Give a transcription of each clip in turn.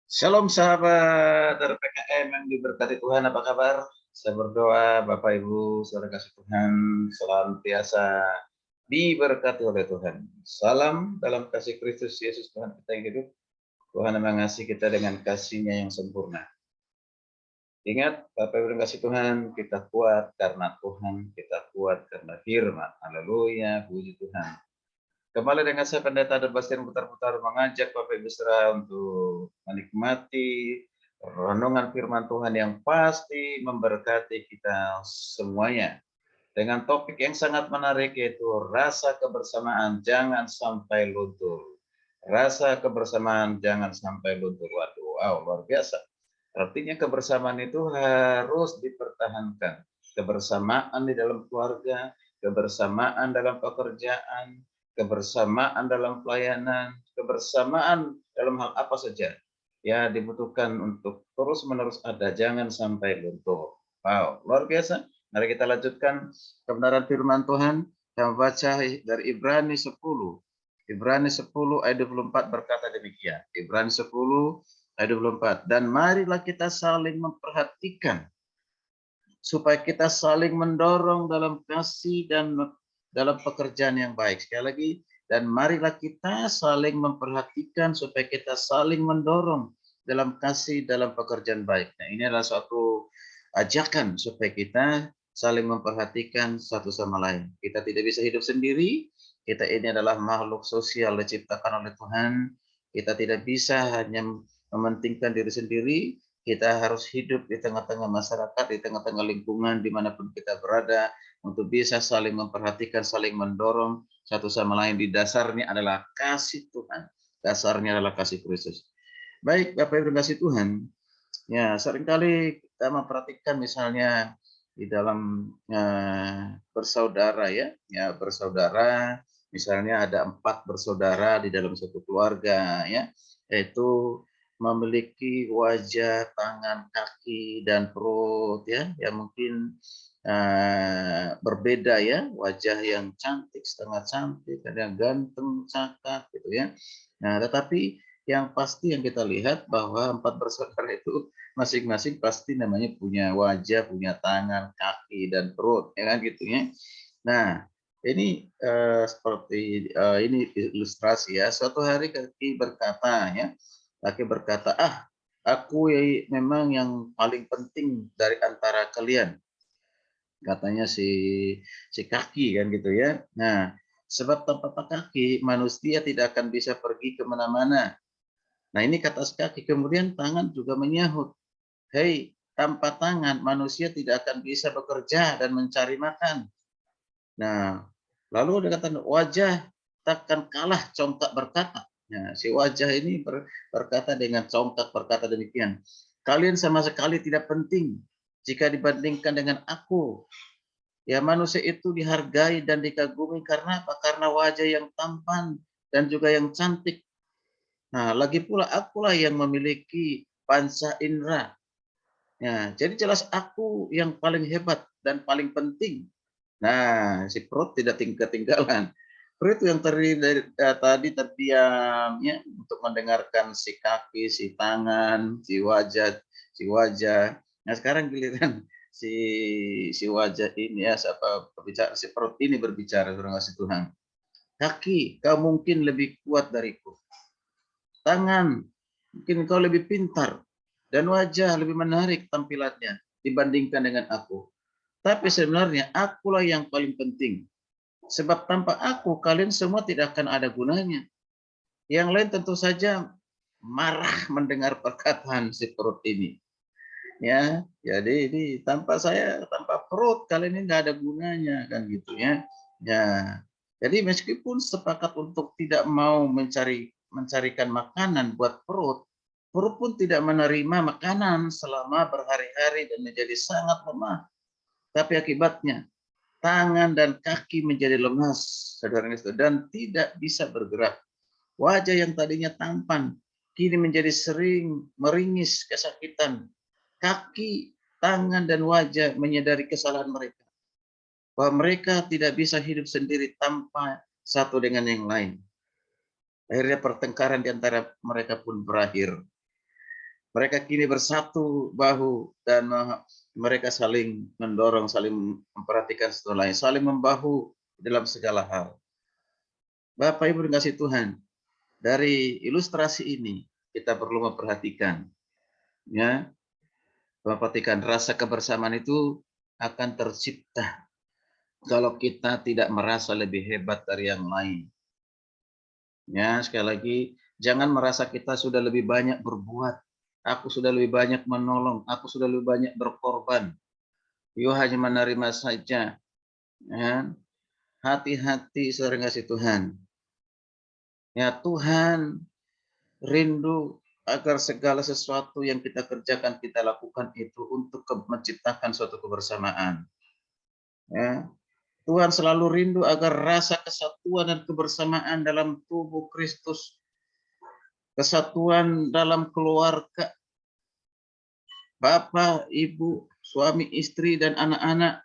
Shalom sahabat RPKM yang diberkati Tuhan, apa kabar? Saya berdoa Bapak Ibu saudara kasih Tuhan senantiasa diberkati oleh Tuhan. Salam dalam kasih Kristus Yesus Tuhan kita yang hidup. Tuhan yang mengasihi kita dengan kasih-Nya yang sempurna. Ingat Bapak Ibu yang kasih Tuhan, kita kuat karena Tuhan, kita kuat karena firman. Haleluya, puji Tuhan. Kembali dengan saya Pendeta Sebastian putar-putar mengajak Bapak Ibu saudara untuk menikmati renungan firman Tuhan yang pasti memberkati kita semuanya. Dengan topik yang sangat menarik yaitu rasa kebersamaan jangan sampai luntur. Rasa kebersamaan jangan sampai luntur. Waduh, wow, luar biasa. Artinya kebersamaan itu harus dipertahankan. Kebersamaan di dalam keluarga, kebersamaan dalam pekerjaan, kebersamaan dalam pelayanan, kebersamaan dalam hal apa saja. Ya, dibutuhkan untuk terus-menerus ada, jangan sampai luntur. Wow, luar biasa. Mari kita lanjutkan kebenaran firman Tuhan. Kita baca dari Ibrani 10. Ibrani 10 ayat 24 berkata demikian. Ibrani 10 ayat 24. Dan marilah kita saling memperhatikan supaya kita saling mendorong dalam kasih dan dalam pekerjaan yang baik. Sekali lagi, dan marilah kita saling memperhatikan supaya kita saling mendorong dalam kasih dalam pekerjaan baik. Nah, ini adalah suatu ajakan supaya kita saling memperhatikan satu sama lain. Kita tidak bisa hidup sendiri. Kita ini adalah makhluk sosial diciptakan oleh Tuhan. Kita tidak bisa hanya mementingkan diri sendiri. Kita harus hidup di tengah-tengah masyarakat, di tengah-tengah lingkungan, dimanapun kita berada, untuk bisa saling memperhatikan, saling mendorong satu sama lain. Di dasarnya adalah kasih Tuhan. Dasarnya adalah kasih Kristus. Baik, Bapak Ibu kasih Tuhan. Ya, seringkali kita memperhatikan misalnya di dalam bersaudara ya bersaudara. Misalnya ada 4 bersaudara di dalam satu keluarga ya, yaitu memiliki wajah, tangan, kaki, dan perut ya, yang mungkin berbeda ya, wajah yang cantik, setengah cantik, ada yang ganteng, cakap gitu ya. Nah, tetapi yang pasti yang kita lihat bahwa 4 bersaudara itu masing-masing pasti namanya punya wajah, punya tangan, kaki, dan perut, ya kan gitu ya. Nah, ini seperti ini ilustrasi ya. Suatu hari Kaki berkata, aku memang yang paling penting dari antara kalian, katanya si Kaki kan gitu ya. Nah, sebab tanpa kaki manusia tidak akan bisa pergi kemana-mana. Nah, ini kata si Kaki. Kemudian tangan juga menyahut, hei, tanpa tangan manusia tidak akan bisa bekerja dan mencari makan. Nah, lalu dia kata, wajah takkan kalah, congkak berkata. Nah, si wajah ini berkata dengan congkak berkata demikian, kalian sama sekali tidak penting jika dibandingkan dengan aku. Ya, manusia itu dihargai dan dikagumi karena apa? Karena wajah yang tampan dan juga yang cantik. Nah, lagi pula akulah yang memiliki panca indera. Ya, jadi jelas aku yang paling hebat dan paling penting. Nah, si perut tidak ketinggalan. Perut yang tadi terdiam ya untuk mendengarkan si kaki, si tangan, si wajah. Nah, sekarang giliran si si wajah ini ya, siapa berbicara, si perut ini berbicara, saudara kasih Tuhan. Kaki, kau mungkin lebih kuat dariku. Tangan, mungkin kau lebih pintar. Dan wajah lebih menarik tampilannya dibandingkan dengan aku. Tapi sebenarnya akulah yang paling penting. Sebab tanpa aku, kalian semua tidak akan ada gunanya. Yang lain tentu saja marah mendengar perkataan si perut ini. Ya, jadi ini tanpa saya, tanpa perut, kalian ini nggak ada gunanya kan gitu ya. Ya, jadi meskipun sepakat untuk tidak mau mencarikan makanan buat perut, perut pun tidak menerima makanan selama berhari-hari dan menjadi sangat lemah. Tapi akibatnya tangan dan kaki menjadi lemas, saudara dan tidak bisa bergerak. Wajah yang tadinya tampan kini menjadi sering meringis kesakitan. Kaki, tangan, dan wajah menyadari kesalahan mereka, bahwa mereka tidak bisa hidup sendiri tanpa satu dengan yang lain. Akhirnya pertengkaran di antara mereka pun berakhir. Mereka kini bersatu bahu dan mereka saling mendorong, saling memperhatikan satu lain, saling membahu dalam segala hal. Bapak Ibu dikasih Tuhan, dari ilustrasi ini kita perlu memperhatikan, ya, memperhatikan rasa kebersamaan itu akan tercipta kalau kita tidak merasa lebih hebat dari yang lain. Ya, sekali lagi, jangan merasa kita sudah lebih banyak berbuat. Aku sudah lebih banyak menolong, aku sudah lebih banyak berkorban. Yo hanya menerima saja. Ya, hati-hati sering kasih Tuhan. Ya, Tuhan rindu agar segala sesuatu yang kita kerjakan, kita lakukan itu untuk menciptakan suatu kebersamaan. Ya, Tuhan selalu rindu agar rasa kesatuan dan kebersamaan dalam tubuh Kristus, kesatuan dalam keluarga, Bapak, Ibu, suami, istri, dan anak-anak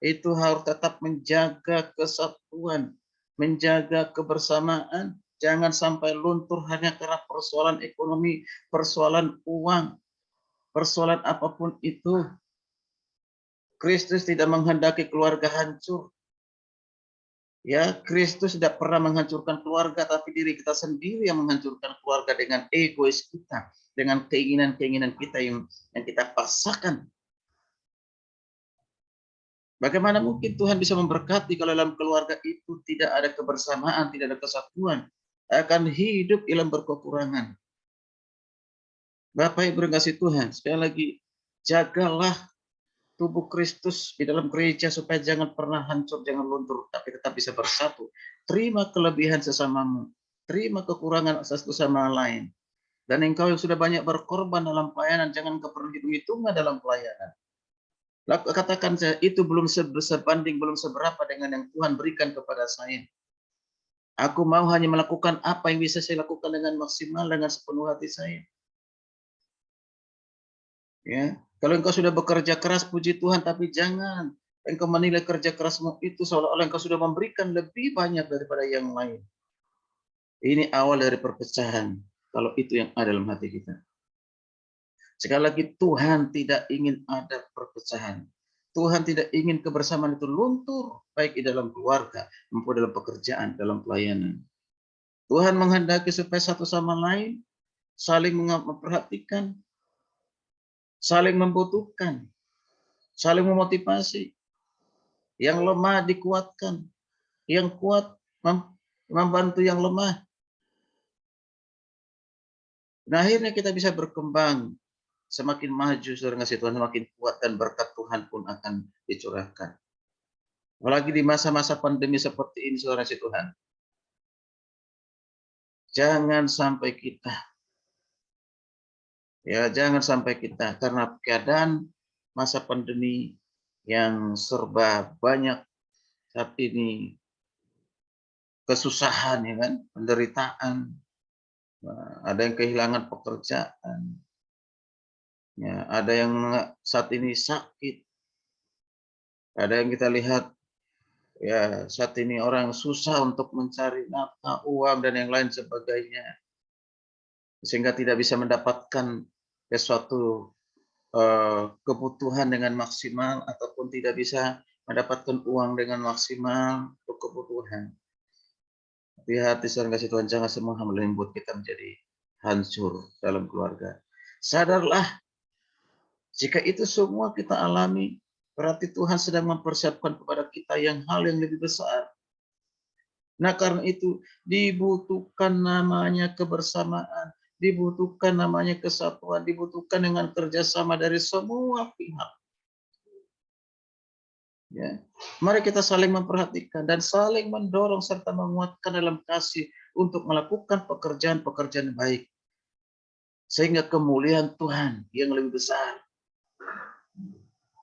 itu harus tetap menjaga kesatuan, menjaga kebersamaan. Jangan sampai luntur hanya karena persoalan ekonomi, persoalan uang, persoalan apapun itu. Kristus tidak menghendaki keluarga hancur. Ya, Kristus tidak pernah menghancurkan keluarga, tapi diri kita sendiri yang menghancurkan keluarga dengan egois kita, dengan keinginan-keinginan kita yang kita paksakan. Bagaimana mungkin Tuhan bisa memberkati kalau dalam keluarga itu tidak ada kebersamaan, tidak ada kesatuan, akan hidup dalam berkekurangan. Bapak Ibu kasih Tuhan, sekali lagi, jagalah tubuh Kristus di dalam gereja supaya jangan pernah hancur, jangan luntur, tapi tetap bisa bersatu. Terima kelebihan sesamamu, terima kekurangan satu sama lain. Dan engkau yang sudah banyak berkorban dalam pelayanan, jangan kau perlu hitung-hitungan dalam pelayanan. Katakan saya, itu belum sebanding, belum seberapa dengan yang Tuhan berikan kepada saya. Aku mau hanya melakukan apa yang bisa saya lakukan dengan maksimal, dengan sepenuh hati saya. Ya, kalau engkau sudah bekerja keras, puji Tuhan, tapi jangan engkau menilai kerja kerasmu itu seolah-olah engkau sudah memberikan lebih banyak daripada yang lain. Ini awal dari perpecahan, kalau itu yang ada dalam hati kita. Sekali lagi, Tuhan tidak ingin ada perpecahan. Tuhan tidak ingin kebersamaan itu luntur, baik di dalam keluarga, maupun dalam pekerjaan, dalam pelayanan. Tuhan menghendaki supaya satu sama lain saling memperhatikan, saling membutuhkan, saling memotivasi. Yang lemah dikuatkan, yang kuat membantu yang lemah. Nah, akhirnya kita bisa berkembang, semakin maju, saudara kasih Tuhan, semakin kuat dan berkat Tuhan pun akan dicurahkan. Apalagi di masa-masa pandemi seperti ini, saudara kasih Tuhan. Jangan sampai kita, jangan sampai kita, karena keadaan masa pandemi yang serba banyak saat ini, kesusahan, ya kan, penderitaan, ada yang kehilangan pekerjaan, ya, ada yang saat ini sakit, ada yang kita lihat ya saat ini orang susah untuk mencari nafkah, uang, dan yang lain sebagainya, sehingga tidak bisa mendapatkan sesuatu kebutuhan dengan maksimal, ataupun tidak bisa mendapatkan uang dengan maksimal untuk kebutuhan. Hati-hati, saudara kasih Tuhan, jangan semua hal membuat kita menjadi hancur dalam keluarga. Sadarlah, jika itu semua kita alami, berarti Tuhan sedang mempersiapkan kepada kita hal yang lebih besar. Nah, karena itu dibutuhkan namanya kebersamaan, dibutuhkan namanya kesatuan, dibutuhkan dengan kerjasama dari semua pihak. Ya. Mari kita saling memperhatikan dan saling mendorong serta menguatkan dalam kasih untuk melakukan pekerjaan-pekerjaan baik. Sehingga kemuliaan Tuhan yang lebih besar,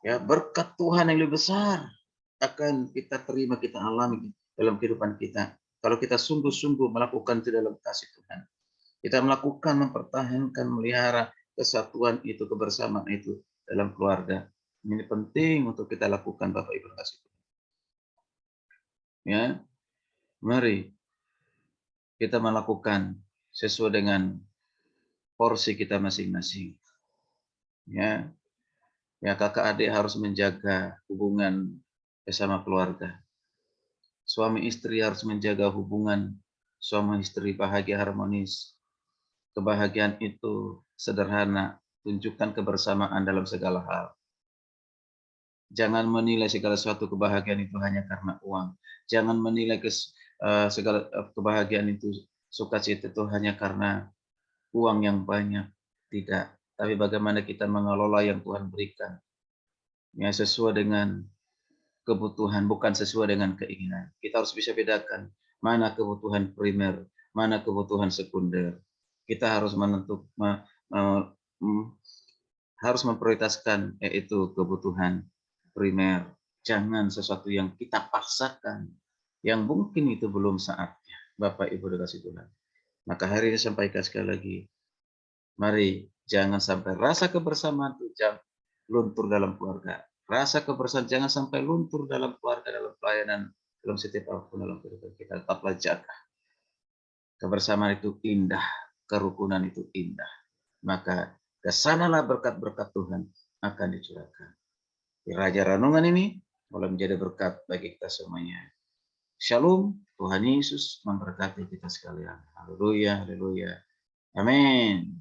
ya, berkat Tuhan yang lebih besar akan kita terima, kita alami dalam kehidupan kita. Kalau kita sungguh-sungguh melakukan itu dalam kasih Tuhan. Kita melakukan, mempertahankan, melihara kesatuan itu, kebersamaan itu dalam keluarga. Ini penting untuk kita lakukan, Bapak Ibu kasih Tuhan. Ya, mari kita melakukan sesuai dengan porsi kita masing-masing. Ya, ya kakak adik harus menjaga hubungan bersama keluarga. Suami istri harus menjaga hubungan suami istri bahagia harmonis. Kebahagiaan itu sederhana, tunjukkan kebersamaan dalam segala hal. Jangan menilai segala sesuatu kebahagiaan itu hanya karena uang. Jangan menilai segala kebahagiaan itu, sukacita itu hanya karena uang yang banyak. Tidak. Tapi bagaimana kita mengelola yang Tuhan berikan. Ya, sesuai dengan kebutuhan, bukan sesuai dengan keinginan. Kita harus bisa bedakan mana kebutuhan primer, mana kebutuhan sekunder. Kita harus harus memprioritaskan yaitu kebutuhan primer. Jangan sesuatu yang kita paksakan, yang mungkin itu belum saatnya. Bapak Ibu dikasih Tuhan. Maka hari ini sampaikan sekali lagi, mari jangan sampai rasa kebersamaan itu luntur dalam keluarga. Rasa kebersamaan jangan sampai luntur dalam keluarga, dalam pelayanan, dalam setiap apapun dalam kehidupan kita. Tetaplah jaga. Kebersamaan itu indah, kerukunan itu indah. Maka kesanalah berkat-berkat Tuhan akan dicurahkan. Raja Renungan ini boleh menjadi berkat bagi kita semuanya. Shalom, Tuhan Yesus memberkati kita sekalian. Haleluya, haleluya. Amin.